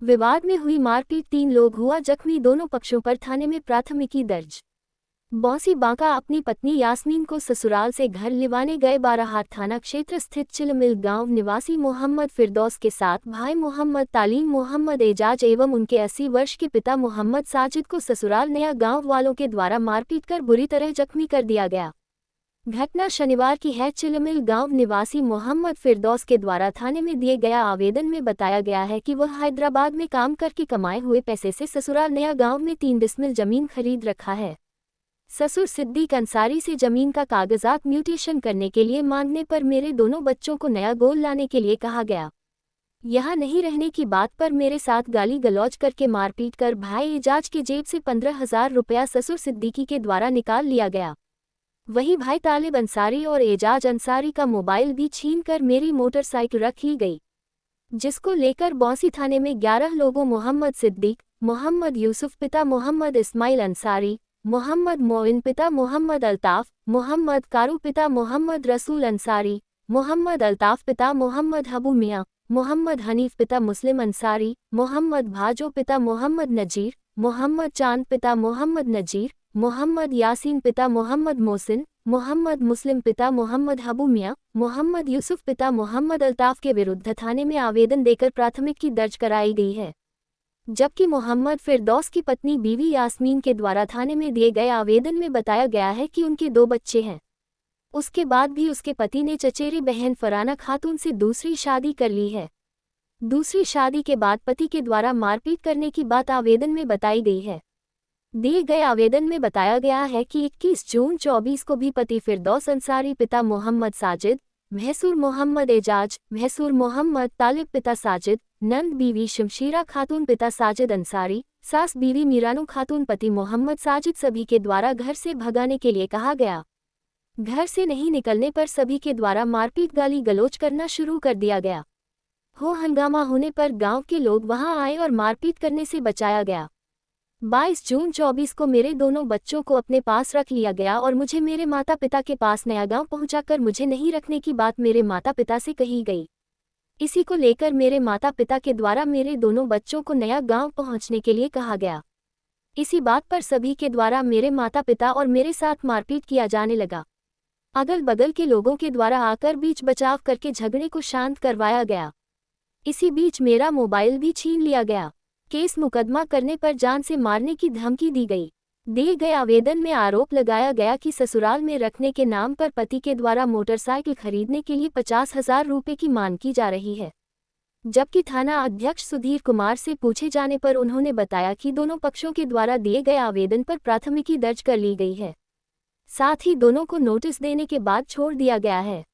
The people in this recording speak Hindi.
विवाद में हुई मारपीट, 3 लोग हुआ जख्मी, दोनों पक्षों पर थाने में प्राथमिकी दर्ज। बौंसी बांका अपनी पत्नी यास्मीन को ससुराल से घर लिवाने गए बाराहाट थाना क्षेत्र स्थित चिलमिल गांव निवासी मोहम्मद फिरदौस के साथ भाई मोहम्मद तालीम, मोहम्मद एजाज एवं उनके 80 वर्ष के पिता मोहम्मद साजिद को ससुराल नया गांव वालों के द्वारा मारपीट कर बुरी तरह जख्मी कर दिया गया। घटना शनिवार की है। चिलमिल गांव निवासी मोहम्मद फिरदौस के द्वारा थाने में दिए गया आवेदन में बताया गया है कि वह हैदराबाद में काम करके कमाए हुए पैसे से ससुराल नया गांव में 3 डिसमिल जमीन खरीद रखा है। ससुर सिद्दीक अंसारी से जमीन का कागजात म्यूटेशन करने के लिए मांगने पर मेरे दोनों बच्चों को नया गोल लाने के लिए कहा गया। यहाँ नहीं रहने की बात पर मेरे साथ गाली गलौज करके मारपीट कर भाई एजाज की जेब से 15,000 रुपया ससुर सिद्दीकी के द्वारा निकाल लिया गया। वहीं भाई तालिब अंसारी और एजाज अंसारी का मोबाइल भी छीनकर मेरी मोटरसाइकिल रख ली गई, जिसको लेकर बौंसी थाने में 11 लोगों मोहम्मद सिद्दीक, मोहम्मद यूसुफ पिता मोहम्मद इस्माइल अंसारी, मोहम्मद मोइन पिता मोहम्मद अल्ताफ, मोहम्मद कारू पिता मोहम्मद रसूल अंसारी, मोहम्मद अल्ताफ पिता मोहम्मद हबू मियाँ, मोहम्मद हनीफ पिता मुस्लिम अंसारी, मोहम्मद भाजो पिता मोहम्मद नजीर, मोहम्मद चांद पिता मोहम्मद नजीर, मोहम्मद यासीन पिता मोहम्मद मोहसिन, मोहम्मद मुस्लिम पिता मोहम्मद हबू मियाँ, मोहम्मद यूसुफ पिता मोहम्मद अल्ताफ के विरुद्ध थाने में आवेदन देकर प्राथमिकी दर्ज कराई गई है। जबकि मोहम्मद फिरदौस की पत्नी बीवी यास्मीन के द्वारा थाने में दिए गए आवेदन में बताया गया है कि उनके 2 बच्चे हैं। उसके बाद भी उसके पति ने चचेरी बहन फराना खातून से दूसरी शादी कर ली है। दूसरी शादी के बाद पति के द्वारा मारपीट करने की बात आवेदन में बताई गई है। दिए गए आवेदन में बताया गया है कि 21 जून 24 को भी पति फिरदौस अंसारी पिता मोहम्मद साजिद, भैसूर मोहम्मद एजाज, भैसूर मोहम्मद तालिब पिता साजिद, नंद बीवी शमशीरा खातून पिता साजिद अंसारी, सास बीवी मीरानू खातून पति मोहम्मद साजिद सभी के द्वारा घर से भगाने के लिए कहा गया। घर से नहीं निकलने पर सभी के द्वारा मारपीट गाली गलौज करना शुरू कर दिया गया। हंगामा होने पर गांव के लोग वहां आए और मारपीट करने से बचाया गया। 22 जून 24 को मेरे दोनों बच्चों को अपने पास रख लिया गया और मुझे मेरे माता पिता के पास नया गांव पहुंचाकर मुझे नहीं रखने की बात मेरे माता पिता से कही गई। इसी को लेकर मेरे माता पिता के द्वारा मेरे दोनों बच्चों को नया गांव पहुंचने के लिए कहा गया। इसी बात पर सभी के द्वारा मेरे माता पिता और मेरे साथ मारपीट किया जाने लगा। अगल बगल के लोगों के द्वारा आकर बीच बचाव करके झगड़े को शांत करवाया गया। इसी बीच मेरा मोबाइल भी छीन लिया गया। केस मुकदमा करने पर जान से मारने की धमकी दी गई। दिए गए आवेदन में आरोप लगाया गया कि ससुराल में रखने के नाम पर पति के द्वारा मोटरसाइकिल खरीदने के लिए 50,000 रुपये की मांग की जा रही है। जबकि थाना अध्यक्ष सुधीर कुमार से पूछे जाने पर उन्होंने बताया कि दोनों पक्षों के द्वारा दिए गए आवेदन पर प्राथमिकी दर्ज कर ली गई है। साथ ही दोनों को नोटिस देने के बाद छोड़ दिया गया है।